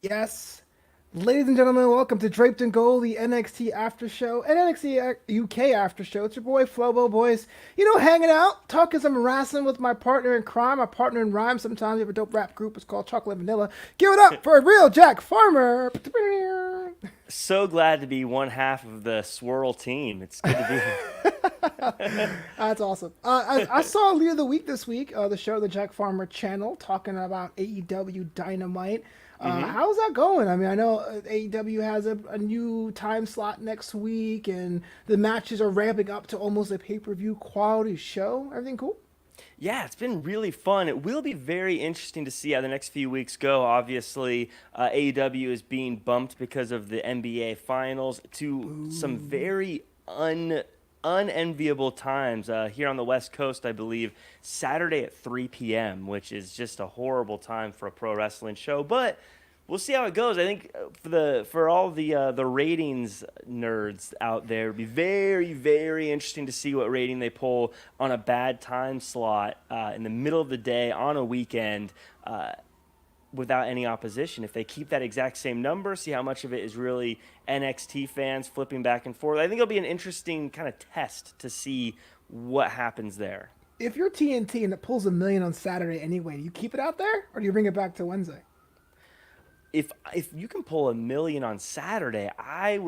Yes. Ladies and gentlemen, welcome to Draped in Gold, the NXT Aftershow and NXT UK Aftershow. It's your boy Flobo, boys. Hanging out, talking some wrestling with my partner in crime, my partner in rhyme. Sometimes we have a dope rap group. It's called Chocolate Vanilla. Give it up for a real Jack Farmer. So glad to be one half of the Swirl team. It's good to be here. That's awesome. I saw Leader of the Week this week, the show, the Jack Farmer channel, talking about AEW Dynamite. How's that going? I mean, I know AEW has a new time slot next week, and the matches are ramping up to almost a pay-per-view quality show. Everything cool? Yeah, it's been really fun. It will be very interesting to see how the next few weeks go. Obviously, AEW is being bumped because of the NBA Finals to some very unenviable times here on the West Coast. I believe Saturday at 3 p.m., which is just a horrible time for a pro wrestling show. But we'll see how it goes. I think for all the ratings nerds out there, it'd be very, very interesting to see what rating they pull on a bad time slot in the middle of the day on a weekend. Without any opposition. If they keep that exact same number, see how much of it is really NXT fans flipping back and forth. I think it'll be an interesting kind of test to see what happens there. If you're TNT and it pulls 1 million on Saturday anyway, do you keep it out there or do you bring it back to Wednesday? If you can pull 1 million on Saturday, I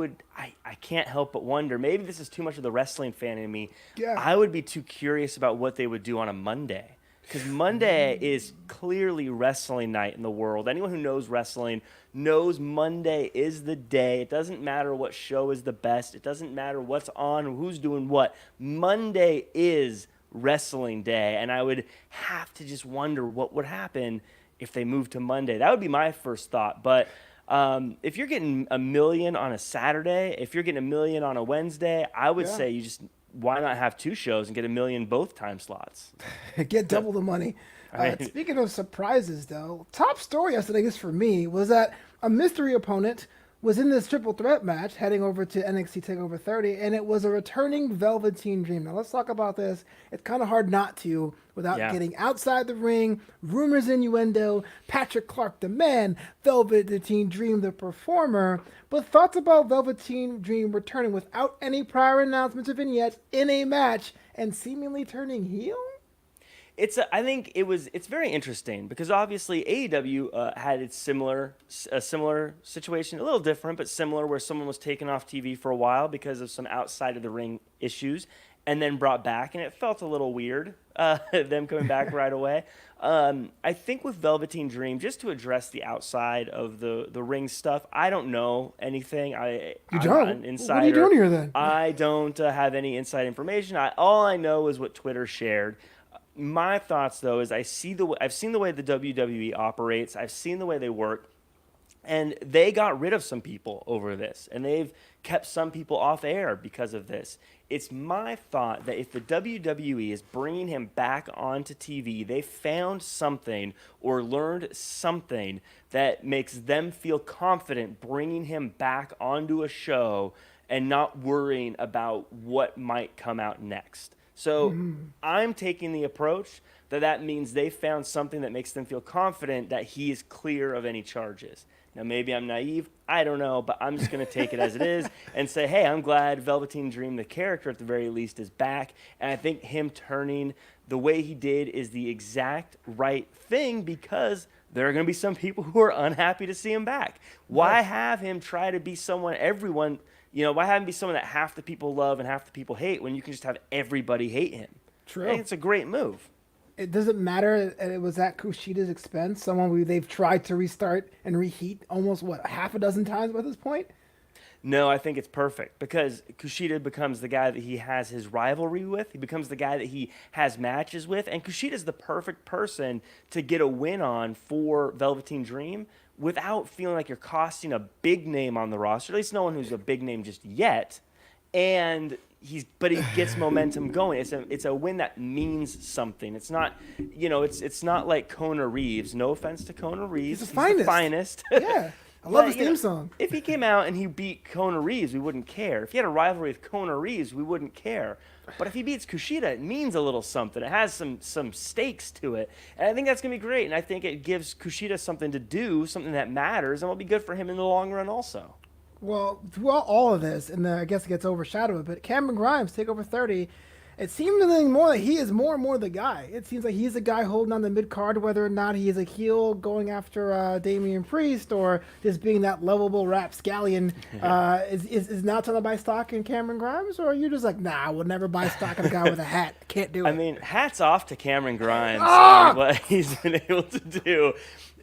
can't help but wonder. Maybe this is too much of the wrestling fan in me. Yeah. I would be too curious about what they would do on a Monday. Because Monday is clearly wrestling night in the world. Anyone who knows wrestling knows Monday is the day. It doesn't matter what show is the best. It doesn't matter what's on or who's doing what. Monday is wrestling day. And I would have to just wonder what would happen if they moved to Monday. That would be my first thought. But if you're getting 1 million on a Saturday, if you're getting 1 million on a Wednesday, I would say you just why not have two shows and get 1 million both time slots? Get double the money. Right. Speaking of surprises, though, top story yesterday, I guess for me, was that a mystery opponent was in this triple threat match heading over to NXT TakeOver 30, and it was a returning Velveteen Dream. Now, let's talk about this. It's kind of hard not to without getting outside the ring, rumors, innuendo, Patrick Clark the man, Velveteen Dream the performer. But thoughts about Velveteen Dream returning without any prior announcements or vignettes in a match and seemingly turning heel? I think it's very interesting because obviously AEW had a similar situation, a little different but similar, where someone was taken off TV for a while because of some outside of the ring issues, and then brought back, and it felt a little weird them coming back right away. I think with Velveteen Dream, just to address the outside of the ring stuff, I don't know anything. You I'm don't? not an insider. What are you doing here then? I don't have any inside information. All I know is what Twitter shared. My thoughts, though, is I've seen the way the WWE operates. I've seen the way they work, and they got rid of some people over this, and they've kept some people off air because of this. It's my thought that if the WWE is bringing him back onto TV, they found something or learned something that makes them feel confident bringing him back onto a show and not worrying about what might come out next. So I'm taking the approach that means they found something that makes them feel confident that he is clear of any charges. Now, maybe I'm naive. I don't know, but I'm just going to take it as it is and say, hey, I'm glad Velveteen Dream, the character at the very least, is back. And I think him turning the way he did is the exact right thing because there are going to be some people who are unhappy to see him back. Why have him try to be someone everyone... why have him be someone that half the people love and half the people hate when you can just have everybody hate him? True. I think it's a great move. It doesn't matter. It was at Kushida's expense. Someone they've tried to restart and reheat almost, half a dozen times by this point? No, I think it's perfect because Kushida becomes the guy that he has his rivalry with. He becomes the guy that he has matches with. And Kushida's the perfect person to get a win on for Velveteen Dream without feeling like you're costing a big name on the roster. At least no one who's a big name just yet. And he gets momentum going. It's a win that means something. It's not, it's not like Kona Reeves. No offense to Kona Reeves. He's the finest. The finest. Yeah. I love But, his theme song. if he came out and he beat Kona Reeves, we wouldn't care. If he had a rivalry with Kona Reeves, we wouldn't care. But if he beats Kushida, it means a little something. It has some stakes to it. And I think that's going to be great. And I think it gives Kushida something to do, something that matters, and will be good for him in the long run also. Well, throughout all of this, and I guess it gets overshadowed, but Cameron Grimes, TakeOver 30, it seems more that he is more and more the guy. It seems like he's the guy holding on the mid card, whether or not he is a heel going after Damian Priest or just being that lovable rapscallion. Is now time to buy stock in Cameron Grimes, or are you just like, nah, I will never buy stock in a guy with a hat? Can't do it. I mean, hats off to Cameron Grimes on what he's been able to do.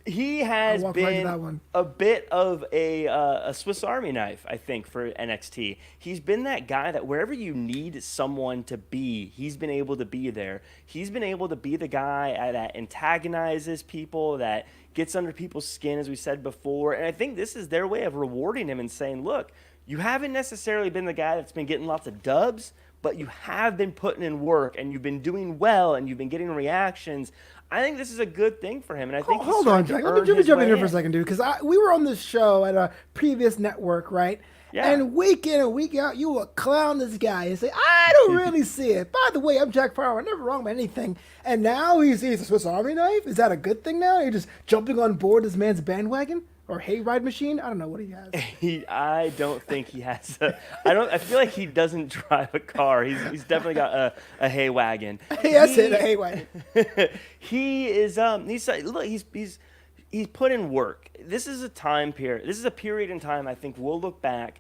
He has been a bit of a Swiss Army knife, I think, for NXT. He's been that guy that wherever you need someone to be, he's been able to be there. He's been able to be the guy that antagonizes people, that gets under people's skin, as we said before. And I think this is their way of rewarding him and saying, look, you haven't necessarily been the guy that's been getting lots of dubs, but you have been putting in work, and you've been doing well, and you've been getting reactions. I think this is a good thing for him, and I think hold on, Jack. Let me jump in here for a second, dude, because we were on this show at a previous network, right? Yeah. And week in and week out, you will clown this guy and say, I don't really see it. By the way, I'm Jack Farmer. I'm never wrong about anything. And now he's a Swiss Army knife? Is that a good thing now? You're just jumping on board this man's bandwagon? Or hayride machine? I don't know what he has. I don't think he has. I feel like he doesn't drive a car. He's definitely got a hay wagon. That's it, a hay wagon. He is. Look. He's put in work. This is a time period. This is a period in time I think we'll look back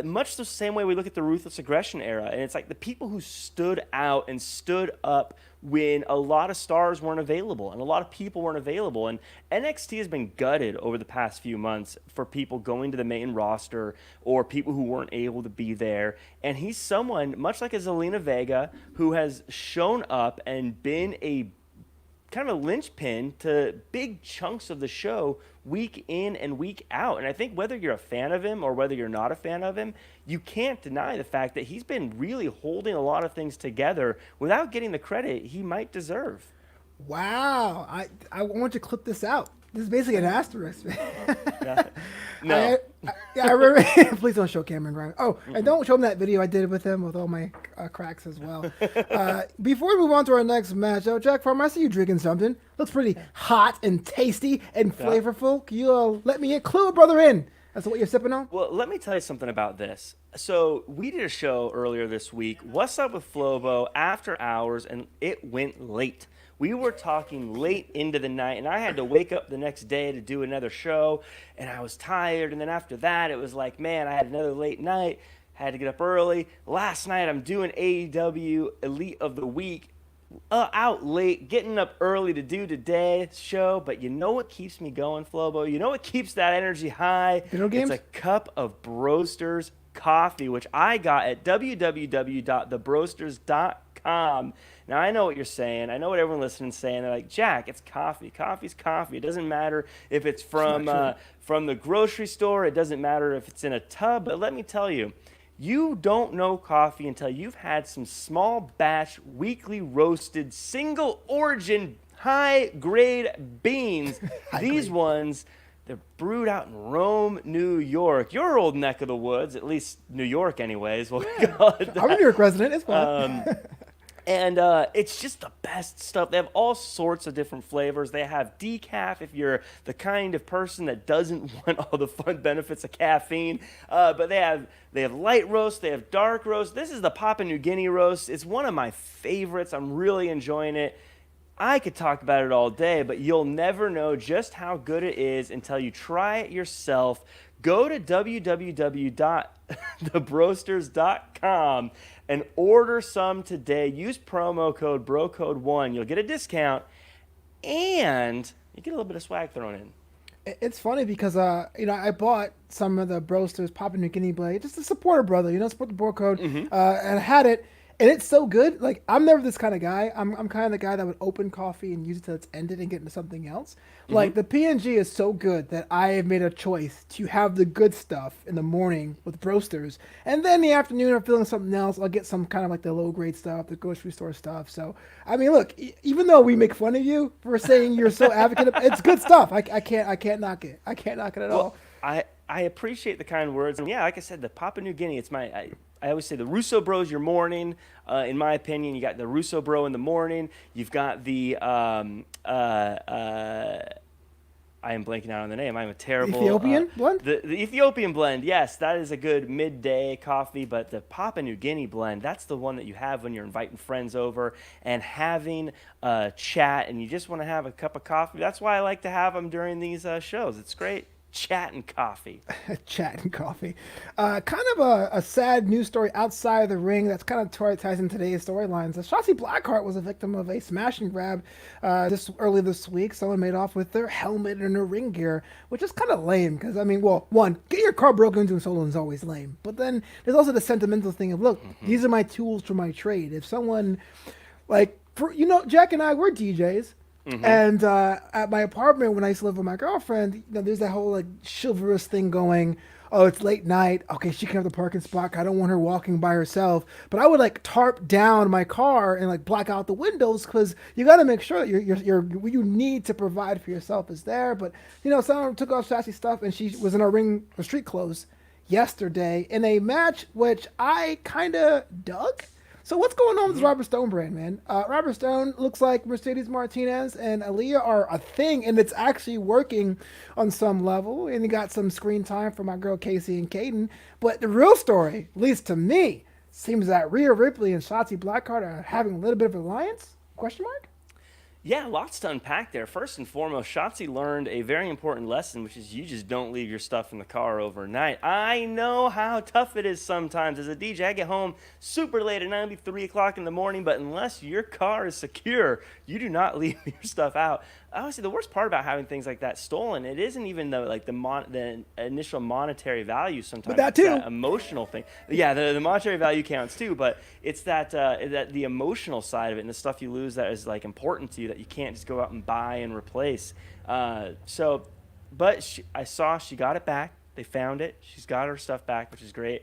much the same way we look at the Ruthless Aggression era. And it's like the people who stood out and stood up when a lot of stars weren't available and a lot of people weren't available. And NXT has been gutted over the past few months for people going to the main roster or people who weren't able to be there. And he's someone, much like a Zelina Vega, who has shown up and been a kind of a linchpin to big chunks of the show week in and week out. And I think whether you're a fan of him or whether you're not a fan of him, you can't deny the fact that he's been really holding a lot of things together without getting the credit he might deserve. Wow. I want you to clip this out. This is basically an asterisk. No. I remember. Please don't show Cameron Grimes. Oh, and don't show him that video I did with him with all my cracks as well. Before we move on to our next match, Jack Farmer, I see you drinking something. Looks pretty hot and tasty and flavorful. Can you let me clue a brother in? That's what you're sipping on? Well, let me tell you something about this. So we did a show earlier this week, What's Up with Flobo, after hours, and it went late. We were talking late into the night, and I had to wake up the next day to do another show, and I was tired. And then after that, it was like, man, I had another late night, had to get up early. Last night, I'm doing AEW Elite of the Week, out late, getting up early to do today's show. But you know what keeps me going, Flobo? You know what keeps that energy high? Video games? It's a cup of Broasters coffee, which I got at www.thebroasters.com. Now, I know what you're saying. I know what everyone listening is saying. They're like, Jack, it's coffee. Coffee's coffee. It doesn't matter if it's from the grocery store. It doesn't matter if it's in a tub. But let me tell you, you don't know coffee until you've had some small batch, weekly roasted, single origin, high-grade beans. These ones, they're brewed out in Rome, New York. Your old neck of the woods, at least New York anyways. We'll call it that. I'm a New York resident. It's fine. And it's just the best stuff. They have all sorts of different flavors. They have decaf if you're the kind of person that doesn't want all the fun benefits of caffeine. But they have light roast. They have dark roast. This is the Papua New Guinea roast. It's one of my favorites. I'm really enjoying it. I could talk about it all day, but you'll never know just how good it is until you try it yourself. Go to www.thebroasters.com and order some today. Use promo code BROCODE1. You'll get a discount, and you get a little bit of swag thrown in. It's funny because I bought some of the Broasters Papua New Guinea blade just to support a brother, support the bro code, and I had it. And it's so good. Like, I'm never this kind of guy. I'm kind of the guy that would open coffee and use it till it's ended and get into something else. Like, the PNG is so good that I have made a choice to have the good stuff in the morning with Broasters. And then in the afternoon, I'm feeling something else. I'll get some kind of like the low-grade stuff, the grocery store stuff. So, I mean, look, even though we make fun of you for saying you're so advocate, it's good stuff. I can't knock it. I can't knock it at all. I appreciate the kind words. And yeah, like I said, the Papua New Guinea, I always say the Russo Bros your morning. In my opinion, you got the Russo Bro in the morning. You've got the I am blanking out on the name. I'm a terrible Ethiopian blend? The Ethiopian blend, yes, that is a good midday coffee. But the Papua New Guinea blend, that's the one that you have when you're inviting friends over and having a chat, and you just want to have a cup of coffee. That's why I like to have them during these shows. It's great. Chat and coffee. Chat and coffee. Kind of a sad news story outside of the ring that's kind of ties in today's storylines. Shotzi Blackheart was a victim of a smash and grab early this week. Someone made off with their helmet and their ring gear, which is kind of lame because, I mean, well, one, get your car broken into in solo is always lame. But then there's also the sentimental thing of, look, these are my tools for my trade. If someone, like, Jack and I, we're DJs. Mm-hmm. And at my apartment when I used to live with my girlfriend, there's that whole like chivalrous thing going. Oh, it's late night. Okay, she can have the parking spot. I don't want her walking by herself. But I would like tarp down my car and like black out the windows because you got to make sure that you need to provide for yourself is there. But someone took off Sassy stuff and she was in her street clothes yesterday in a match which I kind of dug. So what's going on with this Robert Stone brand, man? Robert Stone looks like Mercedes Martinez and Aaliyah are a thing, and it's actually working on some level. And you got some screen time for my girl Casey and Caden. But the real story, at least to me, seems that Rhea Ripley and Shotzi Blackheart are having a little bit of an alliance? Question mark? Yeah, lots to unpack there. First and foremost, Shotzi learned a very important lesson, which is you just don't leave your stuff in the car overnight. I know how tough it is sometimes. As a DJ, I get home super late at night, it'll be 3 o'clock in the morning, but unless your car is secure, you do not leave your stuff out. Honestly, the worst part about having things like that stolen, it isn't even the initial monetary value sometimes. But that too. That emotional thing. Yeah, the monetary value counts too, but it's that the emotional side of it and the stuff you lose that is like important to you that you can't just go out and buy and replace. I saw she got it back. They found it. She's got her stuff back, which is great.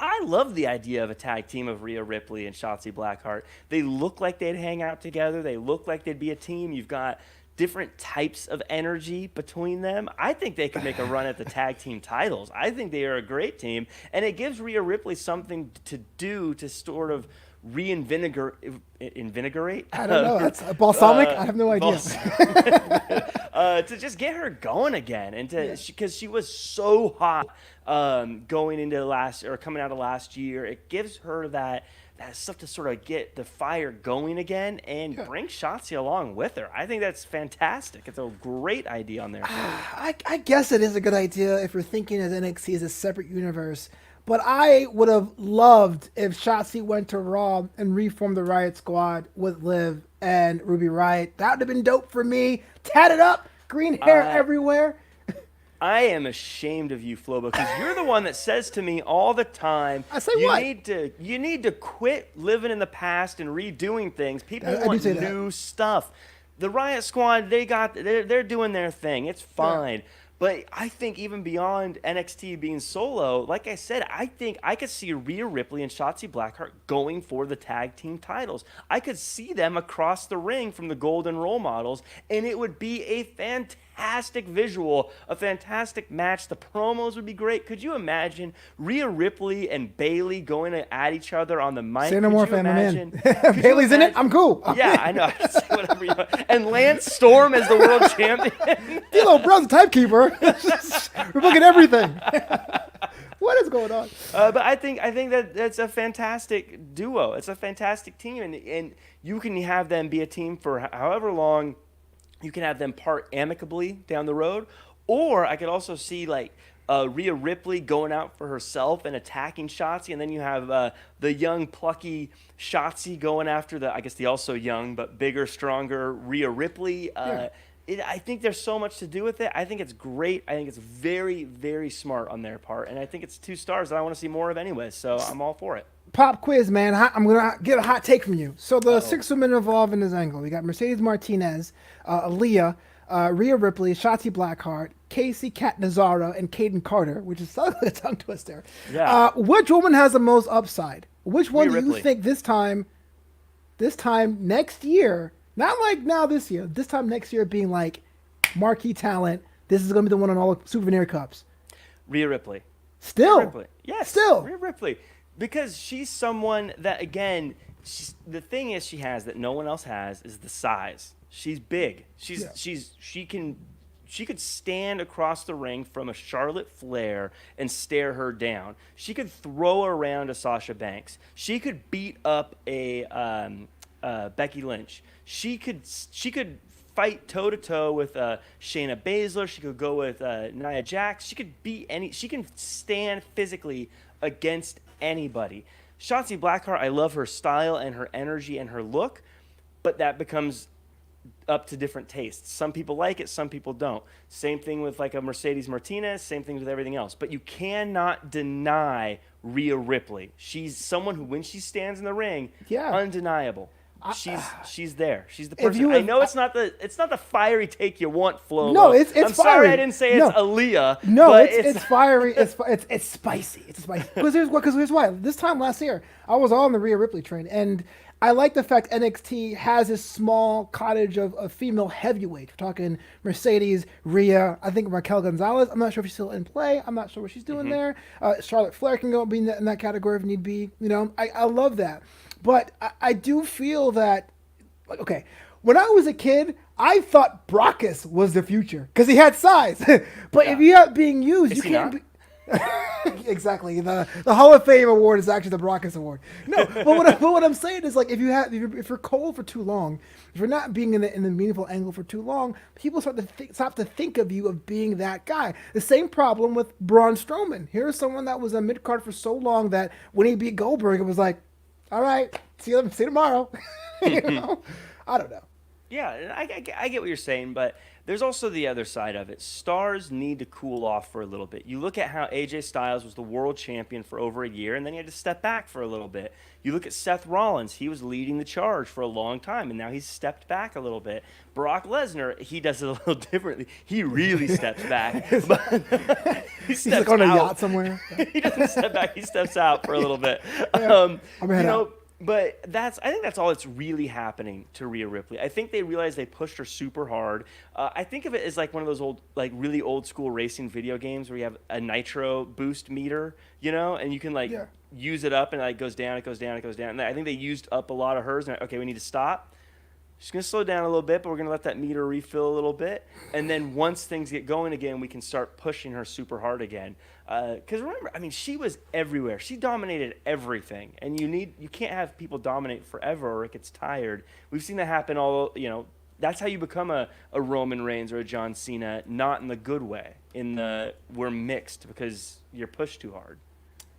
I love the idea of a tag team of Rhea Ripley and Shotzi Blackheart. They look like they'd hang out together. They look like they'd be a team. You've got different types of energy between them. I think they could make a run at the tag team titles. I think they are a great team, and it gives Rhea Ripley something to do to sort of reinvigorate. I don't know. That's balsamic. I have no idea. To just get her going again, and because she was so hot going into coming out of last year, it gives her that stuff to sort of get the fire going again and bring Shotzi along with her. I think that's fantastic. It's a great idea on their part. I guess it is a good idea if you're thinking of NXT as a separate universe. But I would have loved if Shotzi went to Raw and reformed the Riot Squad with Liv and Ruby Riott. That would have been dope for me. Tatted up, green hair everywhere. I am ashamed of you, Flobo, because you're the one that says to me all the time, I say what? You need to quit living in the past and redoing things. People want new stuff. The Riot Squad, they're doing their thing. It's fine. Yeah. But I think even beyond NXT being solo, like I said, I think I could see Rhea Ripley and Shotzi Blackheart going for the tag team titles. I could see them across the ring from the Golden Role Models, and it would be a fantastic visual, a fantastic match. The promos would be great. Could you imagine Rhea Ripley and Bayley going at each other on the mic? Say no more, family man. Bayley's in it. I'm cool. Yeah, I know. I can say whatever you want. And Lance Storm as the world champion. D'Lo Brown's the timekeeper. We're looking at everything. What is going on? But I think that that's a fantastic duo. It's a fantastic team, and you can have them be a team for however long. You can have them part amicably down the road, or I could also see like Rhea Ripley going out for herself and attacking Shotzi, and then you have the young, plucky Shotzi going after the also young but bigger, stronger Rhea Ripley. I think there's so much to do with it. I think it's great. I think it's very, very smart on their part, and I think it's 2 stars that I want to see more of anyway. So I'm all for it. Pop quiz, man. I'm gonna get a hot take from you. So the 6 women involved in this angle. We got Mercedes Martinez, Aaliyah, Rhea Ripley, Shotzi Blackheart, Casey Catanzaro, and Caden Carter, which is a tongue twister. Yeah. Which woman has the most upside? Which one do you think this time next year? Not like now this year. This time next year being like marquee talent, this is going to be the one on all the souvenir cups. Rhea Ripley. Still. Rhea Ripley. Yes. Still. Rhea Ripley. Because she's someone that, again, the thing is she has that no one else has is the size. She's big. She could stand across the ring from a Charlotte Flair and stare her down. She could throw around a Sasha Banks. She could beat up a Becky Lynch. She could fight toe to toe with Shayna Baszler. She could go with Nia Jax. She could beat any. She can stand physically against anybody. Shotzi Blackheart, I love her style and her energy and her look, but that becomes up to different tastes. Some people like it, some people don't. Same thing with like a Mercedes Martinez, same thing with everything else. But you cannot deny Rhea Ripley. She's someone who, when she stands in the ring, undeniable. She's there. She's the person. I know it's not the fiery take you want, Flobo. No, it's I'm fiery. sorry I didn't say it's Aaliyah. No, but it's fiery. It's spicy. It's spicy. Because here's why. This time last year, I was on the Rhea Ripley train, and I like the fact NXT has this small cottage of female heavyweight. We're talking Mercedes, Rhea, I think Raquel Gonzalez. I'm not sure if she's still in play. I'm not sure what she's doing there. Charlotte Flair can go be in that category if need be. I love that. But I do feel that, okay, when I was a kid, I thought Brockus was the future because he had size. But if you're not being used, you can't be. Exactly. The Hall of Fame award is actually the Brockus award. No, but what I'm saying is, like, if you're cold for too long, if you're not being in the meaningful angle for too long, people start to think of you of being that guy. The same problem with Braun Strowman. Here's someone that was a mid card for so long that when he beat Goldberg, it was like, all right, see you tomorrow. I don't know. Yeah, I get what you're saying, but there's also the other side of it. Stars need to cool off for a little bit. You look at how AJ Styles was the world champion for over a year, and then he had to step back for a little bit. You look at Seth Rollins. He was leading the charge for a long time, and now he's stepped back a little bit. Brock Lesnar, he does it a little differently. He really steps back. But he's like on a yacht somewhere. He doesn't step back. He steps out for a little bit. But I think that's all that's really happening to Rhea Ripley. I think they realized they pushed her super hard. I think of it as like one of those really old school racing video games where you have a nitro boost meter, and you can use it up and it goes down, it goes down, it goes down. And I think they used up a lot of hers. And okay, we need to stop. Just going to slow down a little bit, but we're going to let that meter refill a little bit. And then once things get going again, we can start pushing her super hard again. Because remember, she was everywhere. She dominated everything. And you can't have people dominate forever or it gets tired. We've seen that happen that's how you become a Roman Reigns or a John Cena, not in the good way. We're mixed because you're pushed too hard.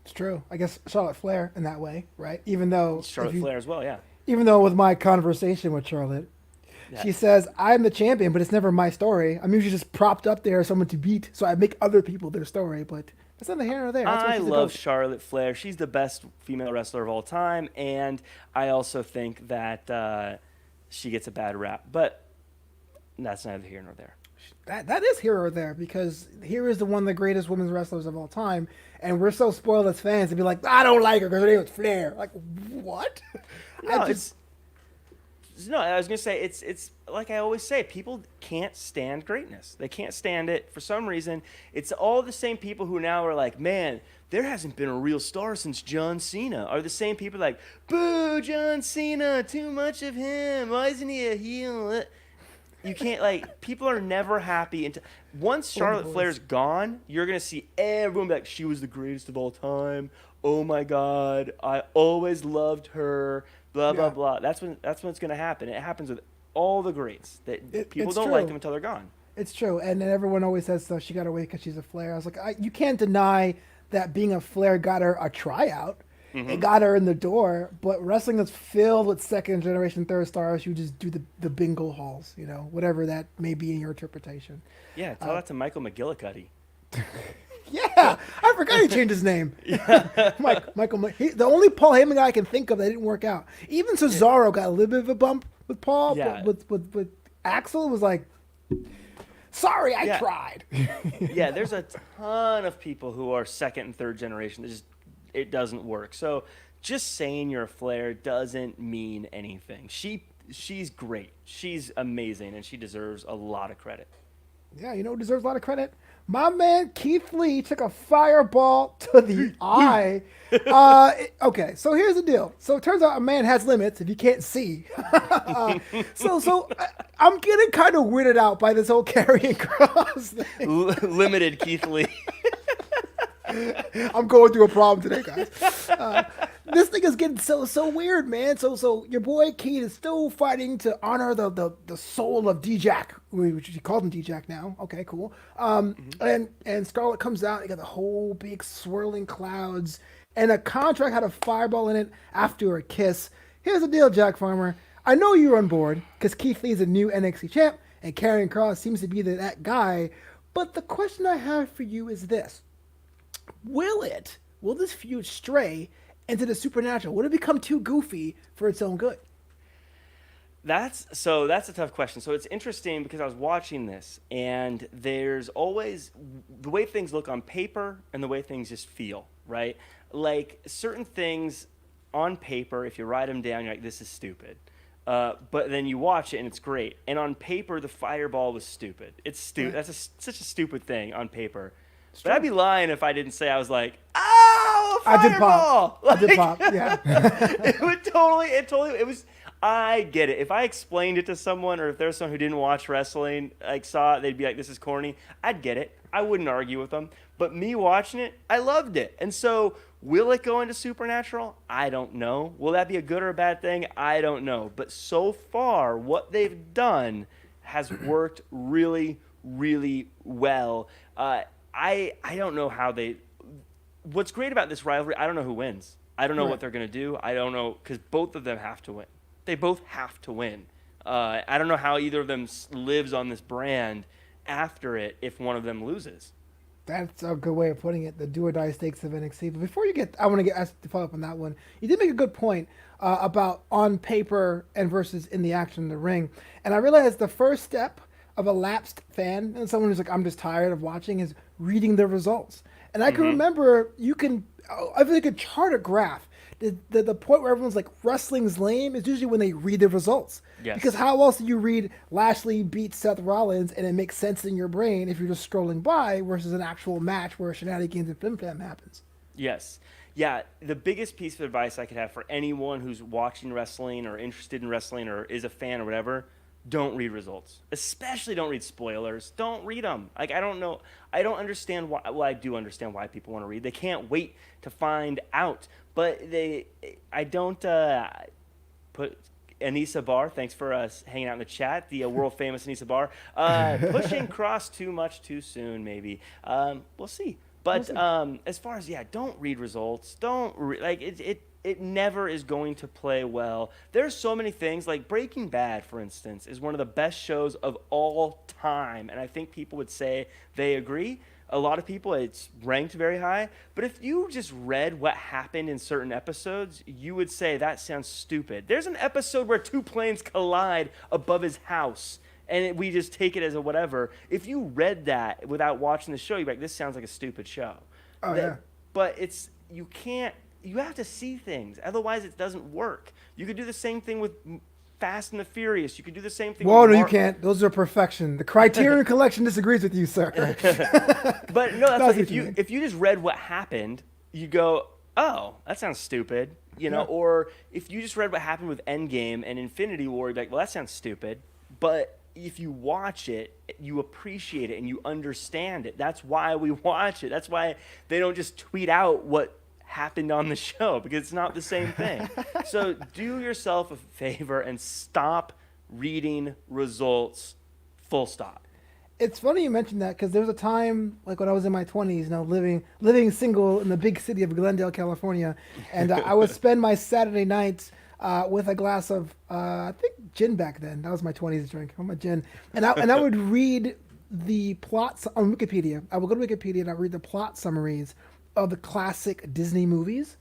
It's true. I guess Charlotte Flair in that way, right? Even though Charlotte Flair as well, yeah. Even though with my conversation with Charlotte, she says, I'm the champion, but it's never my story. I'm usually just propped up there as someone to beat, so I make other people their story, but that's neither here nor there. I love Charlotte Flair. She's the best female wrestler of all time, and I also think that she gets a bad rap, but that's neither here nor there. That is here or there, because here is one of the greatest women's wrestlers of all time, and we're so spoiled as fans to be like, I don't like her because her name is Flair. Like, what? No, I was going to say, it's like I always say, people can't stand greatness. They can't stand it for some reason. It's all the same people who now are like, man, there hasn't been a real star since John Cena. Are the same people like, boo, John Cena, too much of him. Why isn't he a heel? You can't, people are never happy. Once Charlotte Flair's gone, you're going to see everyone be like, she was the greatest of all time. Oh, my God. I always loved her. Blah, blah, blah. That's when it's going to happen. It happens with all the greats. People don't like them until they're gone. It's true. And then everyone always says, so she got away because she's a Flair. I was like, you can't deny that being a Flair got her a tryout. Mm-hmm. It got her in the door, but wrestling is filled with second generation, third stars who just do the bingo halls, whatever that may be in your interpretation. Yeah, tell that to Michael McGillicuddy. Yeah, I forgot he changed his name. Yeah. Michael, the only Paul Heyman guy I can think of that didn't work out. Even Cesaro got a little bit of a bump with Paul, but with Axel was like, sorry, I tried. Yeah, there's a ton of people who are second and third generation. It doesn't work. So just saying you're a Flair doesn't mean anything. She's great. She's amazing, and she deserves a lot of credit. Yeah, you know who deserves a lot of credit? My man Keith Lee took a fireball to the eye. Okay, so here's the deal. So it turns out a man has limits if you can't see. I'm getting kind of weirded out by this whole carrying cross thing. Limited Keith Lee. I'm going through a problem today, guys. This thing is getting so weird, man. So your boy Keith is still fighting to honor the soul of D-Jack, which he called him D-Jack now. Okay, cool. And Scarlet comes out. You got the whole big swirling clouds, and a contract had a fireball in it after a kiss. Here's the deal, Jack Farmer. I know you're on board because Keith Lee is a new NXT champ, and Karrion Kross seems to be that guy. But the question I have for you is this. Will this feud stray into the supernatural? Will it become too goofy for its own good? That's a tough question. So it's interesting because I was watching this, and there's always the way things look on paper and the way things just feel, right? Like certain things on paper, if you write them down, you're like, this is stupid. But then you watch it and it's great. And on paper, the fireball was stupid. It's stupid. Yeah. Such a stupid thing on paper. But I'd be lying if I didn't say I was like, oh, I did fireball! pop. I did pop. Yeah. It was. I get it. If I explained it to someone, or if there's someone who didn't watch wrestling, like saw it, they'd be like, "This is corny." I'd get it. I wouldn't argue with them. But me watching it, I loved it. And so, will it go into Supernatural? I don't know. Will that be a good or a bad thing? I don't know. But so far, what they've done has worked really, really well. I don't know how they. What's great about this rivalry? I don't know who wins. I don't know what they're gonna do. I don't know because both of them have to win. They both have to win. I don't know how either of them lives on this brand after it if one of them loses. That's a good way of putting it. The do or die stakes of NXT. But before you get, I want to get asked to follow up on that one. You did make a good point about on paper and versus in the action in the ring. And I realized the first step of a lapsed fan and someone who's like, I'm just tired of watching, is reading the results. And I can remember I feel like you could chart a graph. The point where everyone's like, wrestling's lame is usually when they read the results. Yes. Because how else do you read Lashley beat Seth Rollins and it makes sense in your brain if you're just scrolling by versus an actual match where shenanigans and flim-flam happens? Yes. Yeah, the biggest piece of advice I could have for anyone who's watching wrestling or interested in wrestling or is a fan or whatever, don't read results. Especially don't read spoilers. Don't read them. Like, I don't know. I don't understand why. Well, I do understand why people want to read. They can't wait to find out. But I don't put Anissa Barr. Thanks for hanging out in the chat. The world famous Anissa Barr. Pushing Cross too much too soon, maybe. We'll see. But as far as don't read results. Don't it never is going to play well. There's so many things, like Breaking Bad, for instance, is one of the best shows of all time, and I think people would say they agree. A lot of people, it's ranked very high. But if you just read what happened in certain episodes, you would say that sounds stupid. There's an episode where two planes collide above his house, and we just take it as a whatever. If you read that without watching the show, you'd be like, this sounds like a stupid show. Oh, yeah. But you have to see things. Otherwise, it doesn't work. You could do the same thing with Fast and the Furious. You could do the same thing. Whoa, no, you can't. Those are perfection. The Criterion Collection disagrees with you, sir. But no, that's like if you just read what happened, you go, oh, that sounds stupid, Or if you just read what happened with Endgame and Infinity War, you'd be like, well, that sounds stupid. But if you watch it, you appreciate it and you understand it. That's why we watch it. That's why they don't just tweet out what happened on the show, because it's not the same thing. So do yourself a favor and stop reading results, full stop. It's funny you mentioned that because there was a time, like when I was in my 20s, living single in the big city of Glendale, California, and I would spend my Saturday nights with a glass of, I think, gin back then. That was my 20s drink. I'm a gin. And I would read the plots on Wikipedia. I would go to Wikipedia and I'd read the plot summaries of the classic Disney movies,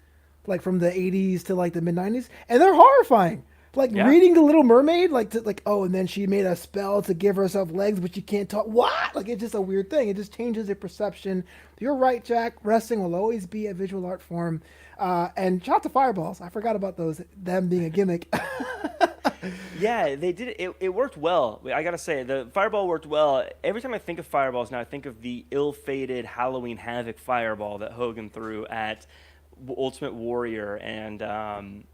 like from the 80s to like the mid 90s, and they're horrifying. Like reading The Little Mermaid, and then she made a spell to give herself legs, but she can't talk. What? Like, it's just a weird thing. It just changes your perception. You're right, Jack. Wrestling will always be a visual art form. And shout out to Fireballs. I forgot about them being a gimmick. Yeah, they did it. It worked well. I gotta say, the fireball worked well. Every time I think of fireballs now, I think of the ill-fated Halloween Havoc fireball that Hogan threw at Ultimate Warrior, and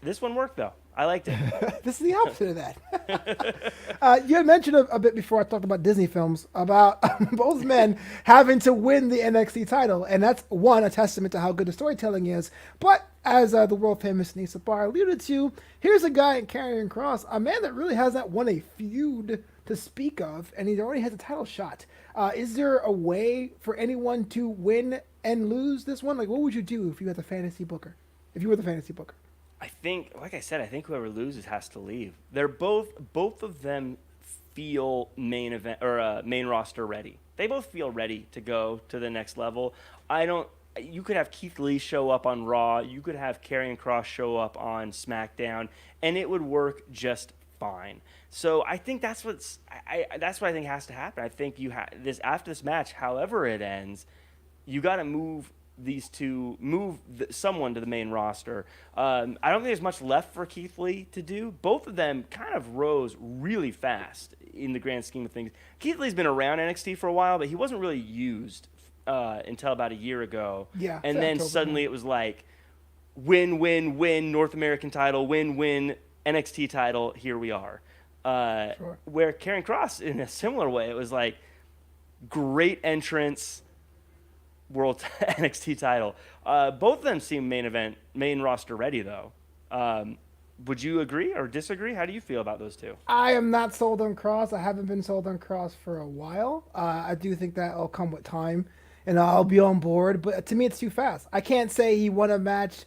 this one worked though. I liked it. This is the opposite of that. You had mentioned a bit before I talked about Disney films about both men having to win the NXT title, and that's one, a testament to how good the storytelling is. But as the world famous Nisa Bar alluded to, here's a guy in Karrion Kross, a man that really hasn't won a feud to speak of, and he already has a title shot. Is there a way for anyone to win and lose this one? Like, what would you do if you had the fantasy booker? If you were the fantasy booker? I think, like I said, I think whoever loses has to leave. They're both of them feel main event or main roster ready. They both feel ready to go to the next level. I don't. You could have Keith Lee show up on Raw. You could have Karrion Kross show up on SmackDown, and it would work just fine. So I think that's that's what I think has to happen. I think you have this after this match, however it ends, you got to move someone to the main roster. I don't think there's much left for Keith Lee to do. Both of them kind of rose really fast in the grand scheme of things. Keith Lee's been around NXT for a while, but he wasn't really used until about a year ago. Yeah. And then suddenly it was like, win, North American title, win, NXT title, here we are. Sure. Where Karrion Kross, in a similar way, it was like, great entrance, World NXT title. Both of them seem main roster ready, though. Would you agree or disagree? How do you feel about those two? I am not sold on Cross. I haven't been sold on Cross for a while. I do think that'll come with time, and I'll be on board. But to me, it's too fast. I can't say he won a match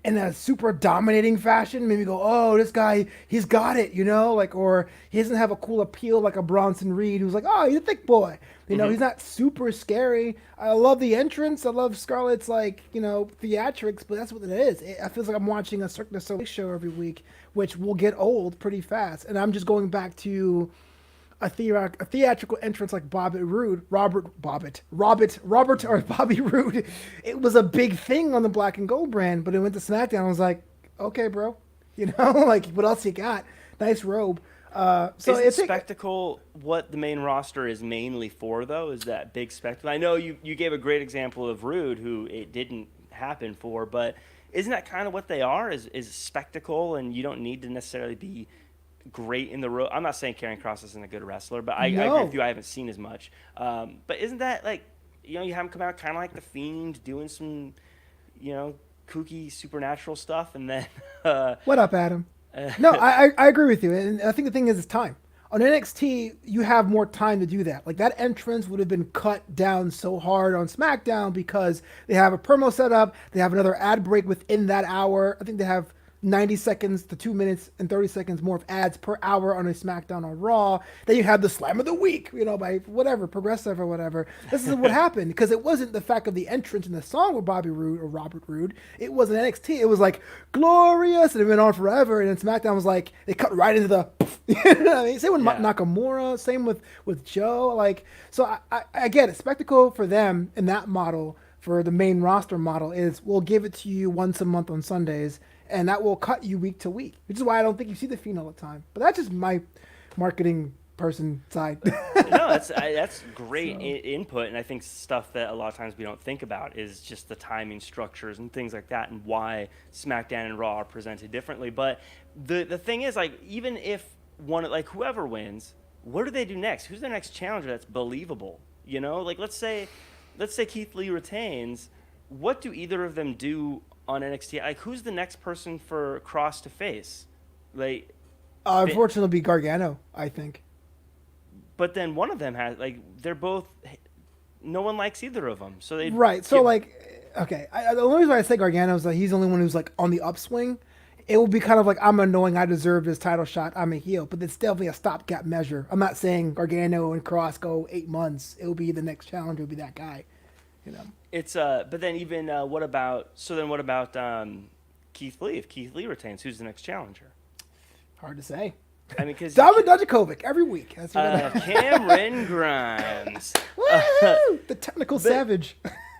in a super dominating fashion. Maybe go, oh, this guy, he's got it, like, or he doesn't have a cool appeal like a Bronson Reed, who's like, oh, he's a thick boy. He's not super scary. I love the entrance. I love Scarlett's, theatrics, but that's what it is. I feel like I'm watching a Cirque du Soleil show every week, which will get old pretty fast. And I'm just going back to a theatrical entrance like Robert or Bobby Roode. It was a big thing on the Black and Gold brand, but it went to SmackDown. I was like, okay, bro, what else you got? Nice robe. So is spectacle what the main roster is mainly for, though? Is that big spectacle? I know you gave a great example of Roode, who it didn't happen for, but isn't that kind of what they are? Is spectacle, and you don't need to necessarily be great in the road. I'm not saying Karrion Kross isn't a good wrestler, but I agree with you. I haven't seen as much. But isn't that like, you have him come out kind of like the Fiend, doing some, kooky supernatural stuff, and then what up, Adam? No, I agree with you, and I think the thing is, it's time. On NXT, you have more time to do that. Like, that entrance would have been cut down so hard on SmackDown because they have a promo set up, they have another ad break within that hour. I think they have 90 seconds to 2 minutes and 30 seconds more of ads per hour on a SmackDown on Raw. Then you have the Slam of the Week, by whatever, Progressive or whatever. This is what happened, because it wasn't the fact of the entrance in the song with Bobby Roode or Robert Roode. It was an NXT. It was like, glorious, and it went on forever. And then SmackDown was like, they cut right into the, you know what I mean? Same with Nakamura, same with Joe. So I get it. Spectacle for them in that model, for the main roster model, is we'll give it to you once a month on Sundays, and that will cut you week to week, which is why I don't think you see the Fiend all the time. But that's just my marketing person side. No, that's great input, and I think stuff that a lot of times we don't think about is just the timing structures and things like that, and why SmackDown and Raw are presented differently. But the thing is, even if whoever wins, what do they do next? Who's the next challenger that's believable? Let's say Keith Lee retains. What do either of them do on NXT? Who's the next person for Kross to face? Unfortunately, it'll be Gargano, I think. But then one of them has, they're both, no one likes either of them. So they right. So okay, the only reason why I say Gargano is that he's the only one who's on the upswing. It will be kind of like, I'm annoying, I deserve this title shot, I'm a heel, but it's definitely a stopgap measure. I'm not saying Gargano and Kross go 8 months. It will be the next challenger, will be that guy. It's but then even what about Keith Lee? If Keith Lee retains, who's the next challenger? Hard to say. I mean, because David Dijakovic every week. That's what Cameron Grimes. Woo! The technical savage.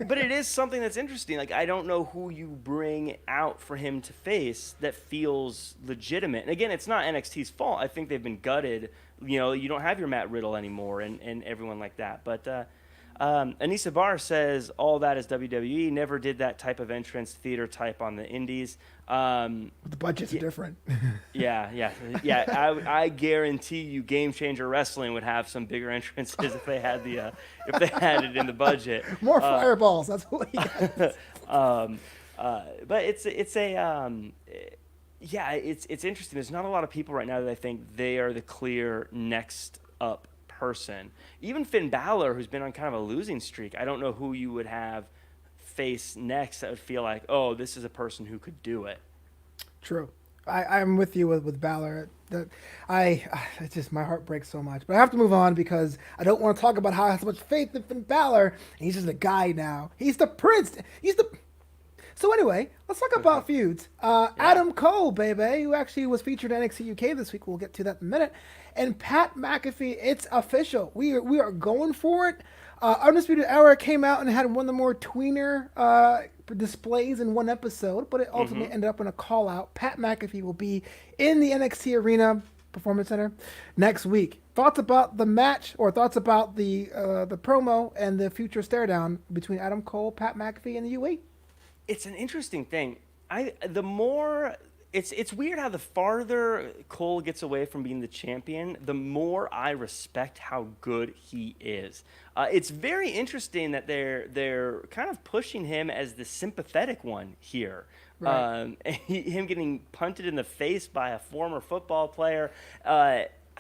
But it is something that's interesting. Like, I don't know who you bring out for him to face that feels legitimate. And again, it's not NXT's fault. I think they've been gutted. You know, you don't have your Matt Riddle anymore and everyone like that. But Anissa Barr says all that is WWE. Never did that type of entrance, theater type on the indies. The budgets are different. Yeah. I guarantee you, Game Changer Wrestling would have some bigger entrances if they had it in the budget. More fireballs. That's what we got. But it's interesting. There's not a lot of people right now that I think they are the clear next up person. Even Finn Balor, who's been on kind of a losing streak, I don't know who you would have face next that would feel like, oh, this is a person who could do it. True. I'm with you with Balor. It's just, my heart breaks so much. But I have to move on because I don't want to talk about how I have so much faith in Finn Balor. And he's just a guy now. He's the prince. So anyway, let's talk about feuds. Adam Cole, baby, who actually was featured in NXT UK this week. We'll get to that in a minute. And Pat McAfee, it's official. We are going for it. Undisputed Era came out and had one of the more tweener displays in one episode, but it ultimately ended up in a call out. Pat McAfee will be in the NXT Arena Performance Center next week. Thoughts about the match, or thoughts about the promo and the future stare down between Adam Cole, Pat McAfee, and the UE? It's an interesting thing. It's weird how the farther Cole gets away from being the champion, the more I respect how good he is. It's very interesting that they're kind of pushing him as the sympathetic one here. Right. Him getting punted in the face by a former football player.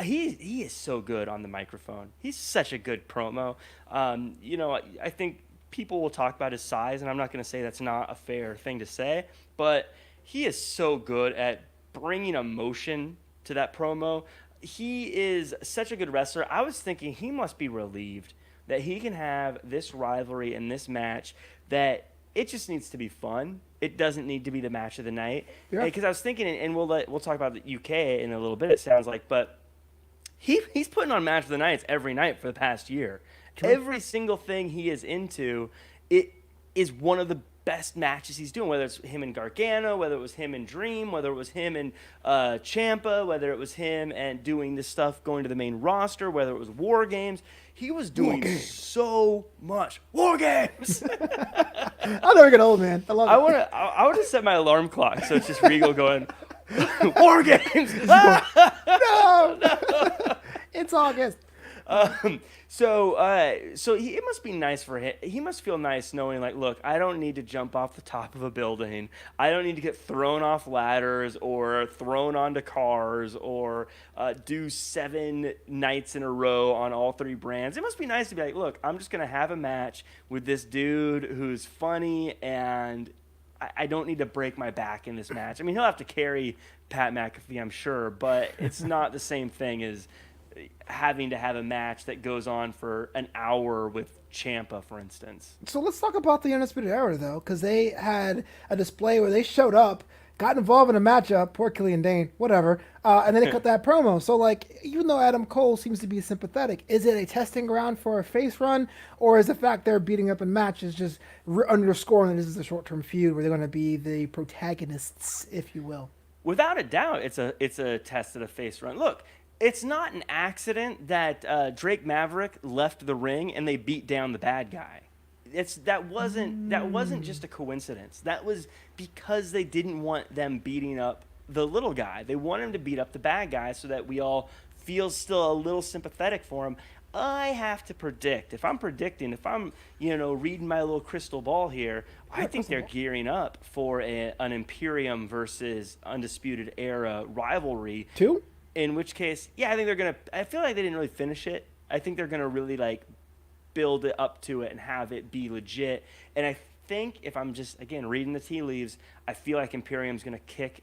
He is so good on the microphone. He's such a good promo. I think people will talk about his size, and I'm not going to say that's not a fair thing to say, but he is so good at bringing emotion to that promo. He is such a good wrestler. I was thinking he must be relieved that he can have this rivalry and this match, that it just needs to be fun. It doesn't need to be the match of the night. Because I was thinking, and we'll talk about the UK in a little bit, it sounds like, but he's putting on match of the nights every night for the past year. True. Every single thing he is into, it is one of the best matches he's doing, whether it's him and Gargano, whether it was him and Dream, whether it was him and Ciampa, whether it was him and doing this stuff going to the main roster, whether it was War Games. He was doing so much War Games. I'll never get old, man. I love it. I want to set my alarm clock so it's just Regal going, War Games. No. It's August. So it must be nice for him. He must feel nice knowing, like, look, I don't need to jump off the top of a building. I don't need to get thrown off ladders or thrown onto cars or do 7 nights in a row on all 3 brands. It must be nice to be like, look, I'm just going to have a match with this dude who's funny, and I don't need to break my back in this match. I mean, he'll have to carry Pat McAfee, I'm sure, but it's not the same thing as having to have a match that goes on for an hour with Ciampa, for instance. So let's talk about the Undisputed Era, though, because they had a display where they showed up, got involved in a matchup, poor Killian Dane, whatever, and then they cut that promo. So, like, even though Adam Cole seems to be sympathetic, is it a testing ground for a face run, or is the fact they're beating up in matches just underscoring that this is a short-term feud where they're going to be the protagonists, if you will? Without a doubt, it's a test of a face run. Look, it's not an accident that Drake Maverick left the ring and they beat down the bad guy. That wasn't just a coincidence. That was because they didn't want them beating up the little guy. They want him to beat up the bad guy so that we all feel still a little sympathetic for him. I have to predict. If I'm reading my little crystal ball here, I think they're gearing up for an Imperium versus Undisputed Era rivalry. 2? In which case, yeah, I think they're going to – I feel like they didn't really finish it. I think they're going to really, like, build it up to it and have it be legit. And I think if I'm just, again, reading the tea leaves, I feel like Imperium's going to kick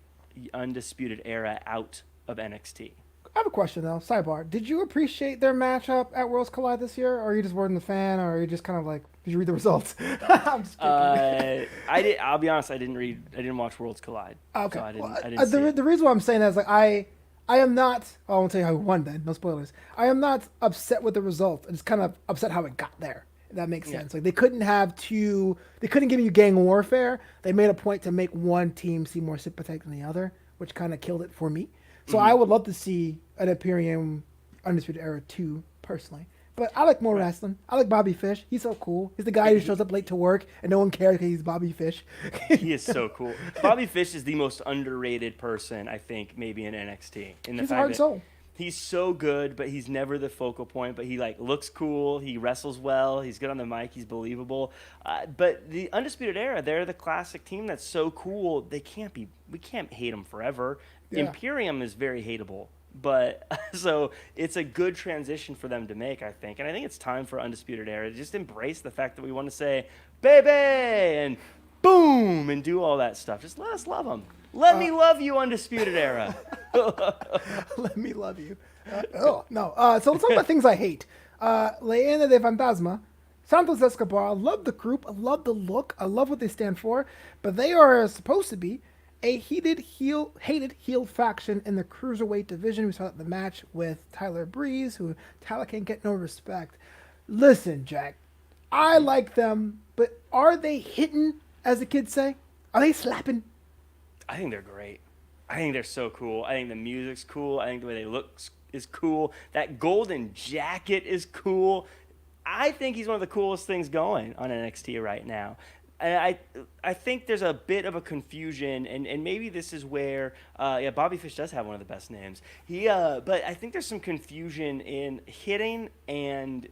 Undisputed Era out of NXT. I have a question, though. Sidebar. Did you appreciate their matchup at Worlds Collide this year? Or are you just wording the fan? Or are you just kind of like, did you read the results? I'm just kidding. I'll be honest, I didn't watch Worlds Collide. Okay. So I didn't see it. The reason why I'm saying that is, like, I I am not. Oh, I won't tell you how it won then. No spoilers. I am not upset with the result. I'm just kind of upset how it got there. If that makes sense. Like they couldn't have two. They couldn't give you gang warfare. They made a point to make one team seem more sympathetic than the other, which kind of killed it for me. So I would love to see an Imperium Undisputed Era 2 personally. But I like more wrestling. I like Bobby Fish. He's so cool. He's the guy who shows up late to work and no one cares because he's Bobby Fish. He is so cool. Bobby Fish is the most underrated person, I think, maybe in NXT. He's a heart and soul. He's so good, but he's never the focal point. But he looks cool. He wrestles well. He's good on the mic. He's believable. But the Undisputed Era, they're the classic team that's so cool. We can't hate them forever. Yeah. Imperium is very hateable. But so it's a good transition for them to make, I think. And I think it's time for Undisputed Era to just embrace the fact that we want to say, baby, and boom, and do all that stuff. Just let us love them. Let me love you, Undisputed Era. Let me love you. No. So let's talk about things I hate. Leyenda de Fantasma, Santos Escobar. I love the group. I love the look. I love what they stand for. But they are supposed to be a hated heel faction in the cruiserweight division. We saw that in the match with Tyler Breeze, who Tyler can't get no respect. Listen, Jack, I like them, but are they hitting, as the kids say? Are they slapping? I think they're great. I think they're so cool. I think the music's cool. I think the way they look is cool. That golden jacket is cool. I think he's one of the coolest things going on NXT right now. And I think there's a bit of a confusion, and maybe this is where Bobby Fish does have one of the best names. But I think there's some confusion in hitting and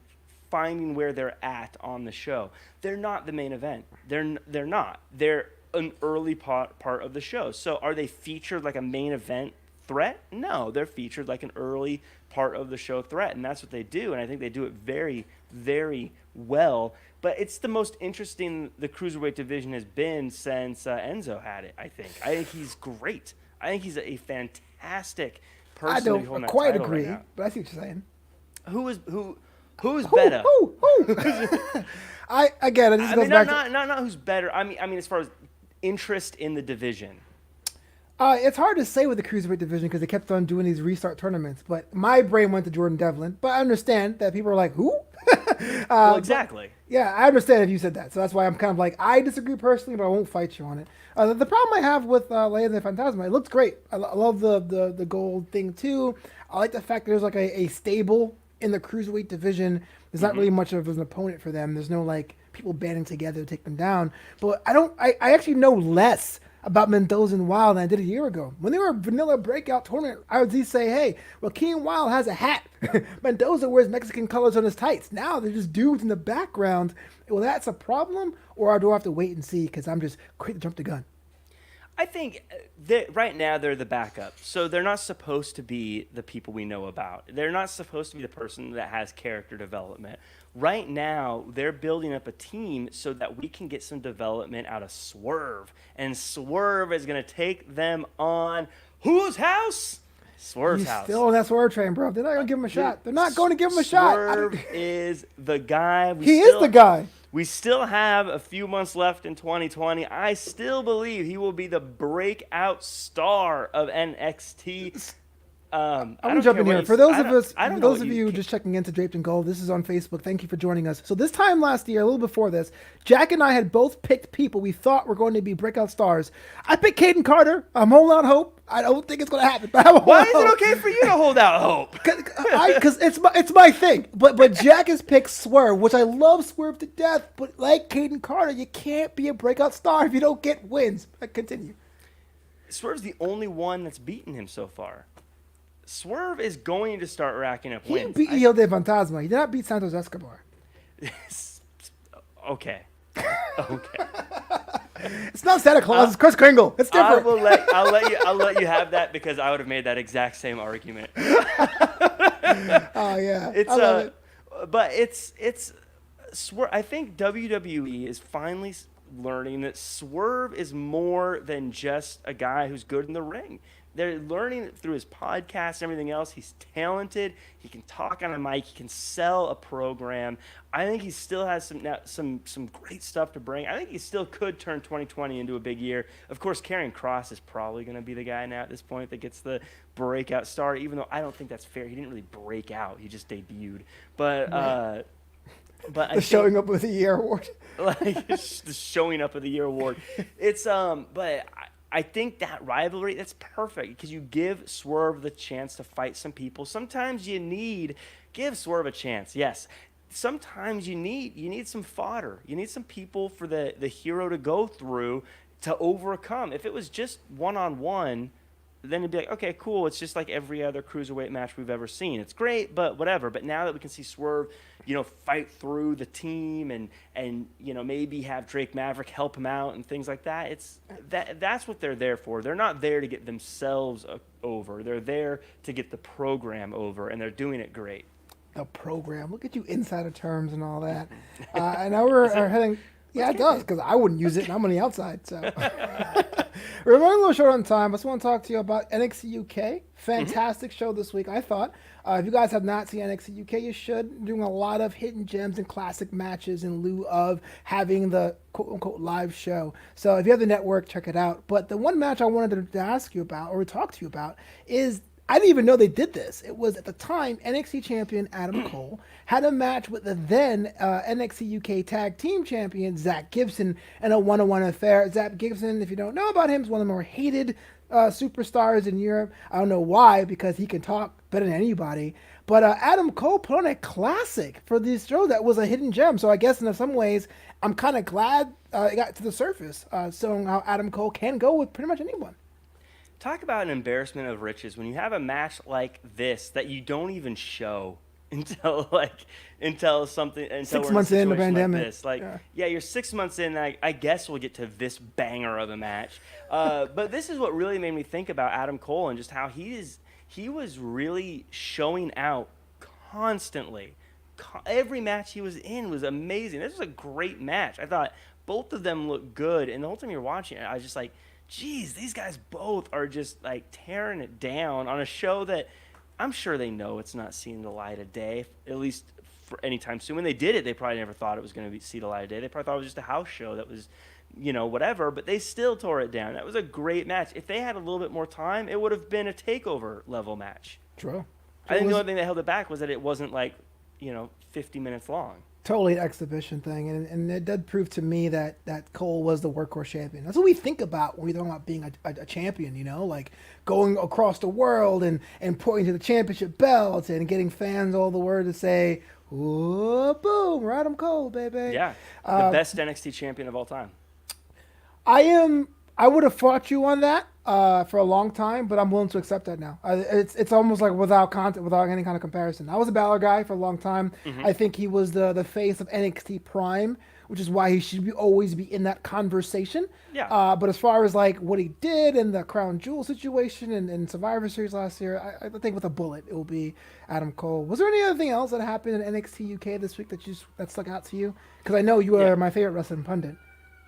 finding where they're at on the show. They're not the main event. They're not. They're an early part of the show. So are they featured like a main event threat? No, they're featured like an early part of the show threat, and that's what they do. And I think they do it very, very well. But it's the most interesting the cruiserweight division has been since Enzo had it, I think he's great. I think he's a fantastic person. I don't quite agree, right, but I see what you're saying. Who's better? Who? I get it. Not who's better. I mean, as far as interest in the division. It's hard to say with the cruiserweight division because they kept on doing these restart tournaments. But my brain went to Jordan Devlin. But I understand that people are like, who? Well, exactly. Yeah, I understand if you said that. So that's why I'm kind of like, I disagree personally, but I won't fight you on it. The problem I have with Leyenda de Fantasma, it looks great. I love the gold thing too. I like the fact that there's like a stable in the cruiserweight division. There's not really much of an opponent for them. There's no like people banding together to take them down. But I actually know less about Mendoza and Wild than I did a year ago. When they were a vanilla breakout tournament, I would say, hey, Joaquin Wild has a hat. Mendoza wears Mexican colors on his tights. Now they're just dudes in the background. Well, that's a problem, or do I have to wait and see because I'm just quick to jump the gun? I think that right now they're the backup. So they're not supposed to be the people we know about. They're not supposed to be the person that has character development. Right now, they're building up a team so that we can get some development out of Swerve. And Swerve is going to take them on whose house? Swerve's house. Still on that Swerve train, bro. They're not going to give him a shot. They're not going to give him a shot. Swerve is the guy. He is the guy. We still have a few months left in 2020. I still believe he will be the breakout star of NXT. I'm gonna jump in here. For those of you just checking into Draped in Gold, this is on Facebook. Thank you for joining us. So this time last year, a little before this, Jack and I had both picked people we thought were going to be breakout stars. I picked Caden Carter. I'm holding out hope. I don't think it's going to happen. But why is it okay for you to hold out hope? Because it's my thing. But Jack has picked Swerve, which I love Swerve to death. But like Caden Carter, you can't be a breakout star if you don't get wins. Continue. Swerve's the only one that's beaten him so far. Swerve is going to start racking up wins. He beat Hijo de Fantasma. He did not beat Santos Escobar. Okay. It's not Santa Claus. It's Chris Kringle. It's different. I'll let you have that because I would have made that exact same argument. Oh yeah. I love it. But it's Swerve. I think WWE is finally learning that Swerve is more than just a guy who's good in the ring. they're learning through his podcast and everything else. He's talented. He can talk on a mic. He can sell a program. I think he still has some great stuff to bring. I think he still could turn 2020 into a big year. Of course, Karrion Kross is probably going to be the guy now at this point that gets the breakout star, even though I don't think that's fair. He didn't really break out. He just debuted. But Right. but The showing up with the year award. like the showing up of the year award. It's but I think that rivalry, that's perfect because you give Swerve the chance to fight some people. Sometimes give Swerve a chance. Yes. Sometimes you need some fodder. You need some people for the hero to go through to overcome. If it was just one-on-one, then it'd be like, okay, cool. It's just like every other cruiserweight match we've ever seen. It's great, but whatever. But now that we can see Swerve, fight through the team and maybe have Drake Maverick help him out and things like that. That's what they're there for. They're not there to get themselves over. They're there to get the program over, and they're doing it great. The program. Look at you, insider terms and all that. And now we're heading. Yeah, it does, because I wouldn't use it, and I'm on the outside. So we're running a little short on time. I just want to talk to you about NXT UK. Fantastic show this week, I thought. If you guys have not seen NXT UK, you should. Doing a lot of hidden gems and classic matches in lieu of having the quote-unquote live show. So if you have the network, check it out. But the one match I wanted to ask you about, or talk to you about, is I didn't even know they did this. It was, at the time, NXT champion Adam Cole had a match with the then NXT UK tag team champion Zach Gibson in a one-on-one affair. Zach Gibson, if you don't know about him, is one of the more hated superstars in Europe. I don't know why, because he can talk better than anybody. But Adam Cole put on a classic for this show that was a hidden gem. So I guess in some ways, I'm kind of glad it got to the surface, showing how Adam Cole can go with pretty much anyone. Talk about an embarrassment of riches when you have a match like this that you don't even show until 6 months in the pandemic. You're 6 months in. I guess we'll get to this banger of a match. But this is what really made me think about Adam Cole and just how he was really showing out constantly. Every match he was in was amazing. This was a great match. I thought both of them looked good, and the whole time you're watching it, I was just like, geez, these guys both are just like tearing it down on a show that I'm sure they know it's not seeing the light of day, at least for any time soon. When they did it, they probably never thought it was going to see the light of day. They probably thought it was just a house show that was, whatever, but they still tore it down. That was a great match. If they had a little bit more time, it would have been a takeover level match. True. I think the only thing that held it back was that it wasn't 50 minutes long. Totally an exhibition thing, and it did prove to me that Cole was the workhorse champion. That's what we think about when we talk about being a champion, like going across the world and pointing to the championship belt and getting fans all the word to say, "Ooh, boom, we're Adam Cole, baby." Yeah, the best NXT champion of all time. I would have fought you on that for a long time, but I'm willing to accept that now. It's almost like without any kind of comparison. I was a Balor guy for a long time. Mm-hmm. I think he was the face of NXT Prime, which is why he should always be in that conversation. Yeah. But as far as like what he did in the Crown Jewel situation and Survivor Series last year, I think with a bullet it will be Adam Cole. Was there anything else that happened in NXT UK this week that stuck out to you? Because I know you are my favorite wrestling pundit.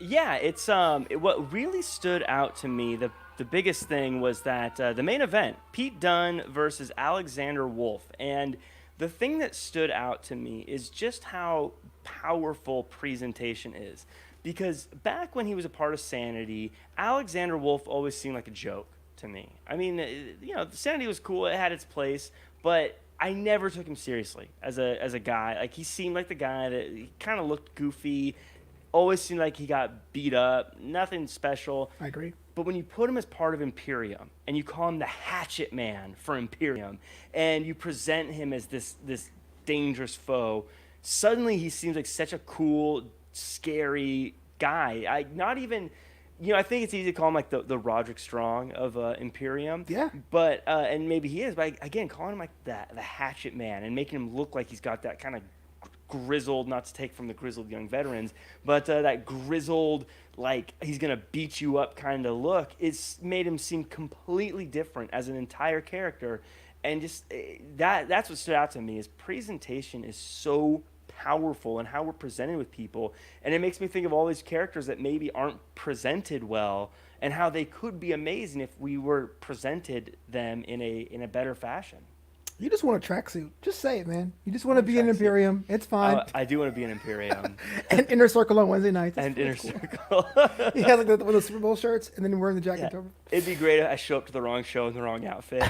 Yeah, it's what really stood out to me, the biggest thing was that the main event, Pete Dunne versus Alexander Wolf. And the thing that stood out to me is just how powerful presentation is. Because back when he was a part of Sanity, Alexander Wolf always seemed like a joke to me. I mean, Sanity was cool, it had its place, but I never took him seriously as a guy. Like, he seemed like the guy that he kind of looked goofy, always seemed like he got beat up, nothing special. I agree. But when you put him as part of Imperium and you call him the Hatchet Man for Imperium and you present him as this dangerous foe, suddenly he seems like such a cool, scary guy. I think it's easy to call him like the Roderick Strong of Imperium. Yeah. But and maybe he is, but again, calling him like the Hatchet Man and making him look like he's got that kind of grizzled, not to take from the grizzled young veterans, but that grizzled, like he's gonna beat you up kind of look, it's made him seem completely different as an entire character. And just that's what stood out to me, is presentation is so powerful and how we're presented with people. And it makes me think of all these characters that maybe aren't presented well and how they could be amazing if we were presented them in a better fashion. You just want a tracksuit. Just say it, man. You just want to be an Imperium. It's fine. I do want to be an Imperium. And Inner Circle on Wednesday nights. And Inner cool. Circle. He has like one of the Super Bowl shirts and then wearing the jacket over. It'd be great if I show up to the wrong show in the wrong outfit.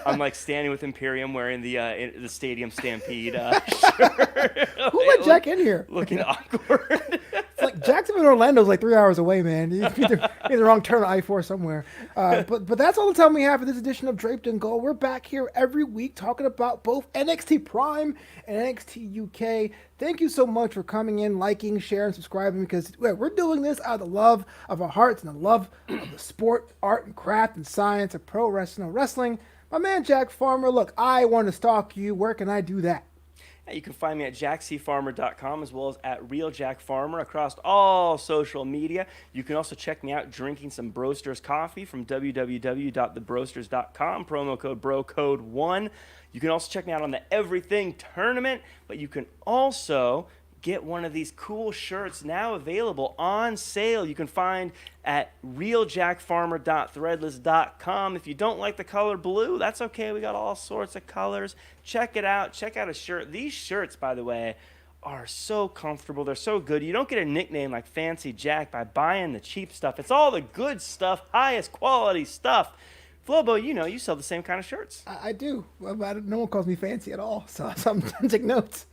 I'm like standing with Imperium wearing the Stadium Stampede shirt. Who let Jack in here? Looking awkward. It's like Jacksonville and Orlando's like 3 hours away, man. You made the wrong turn on I-4 somewhere. But that's all the time we have for this edition of Draped in Gold. We're back here every week talking about both NXT Prime and NXT UK. Thank you so much for coming in, liking, sharing, subscribing, because we're doing this out of the love of our hearts and the love of the sport, art, and craft, and science of pro wrestling. My man Jack Farmer, look, I want to stalk you. Where can I do that? You can find me at jackcfarmer.com as well as at RealJackFarmer across all social media. You can also check me out drinking some Broasters coffee from www.thebroasters.com, promo code BROCODE1. You can also check me out on the Everything Tournament, but you can also get one of these cool shirts now available on sale. You can find at realjackfarmer.threadless.com. If you don't like the color blue, that's okay. We got all sorts of colors. Check it out. Check out a shirt. These shirts, by the way, are so comfortable. They're so good. You don't get a nickname like Fancy Jack by buying the cheap stuff. It's all the good stuff, highest quality stuff. Flobo, you sell the same kind of shirts. I do. No one calls me fancy at all, so I'm take notes.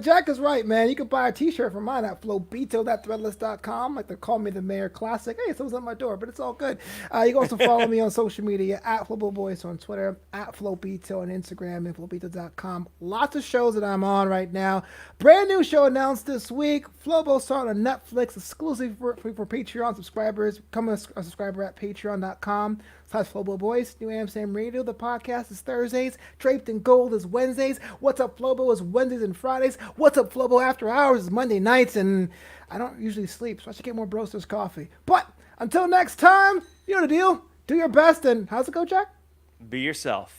Jack is right, man. You can buy a t-shirt from mine at flobito.threadless.com. Like they call me the Mayor Classic. Hey, someone's at my door, but it's all good. You can also follow me on social media at Flobo Boyce on Twitter, at Flobito on Instagram, and flobito.com. Lots of shows that I'm on right now. Brand new show announced this week. Flobo started on Netflix exclusive for Patreon subscribers. Become a subscriber at patreon.com/Flobo Boyce. New Amsterdam Radio. The podcast is Thursdays. Draped in Gold is Wednesdays. What's Up Flobo is Wednesdays and Fridays. What's Up Flobo After Hours is Monday nights. And I don't usually sleep, so I should get more Broasters coffee. But until next time, you know the deal. Do your best, and how's it go, Jack? Be yourself.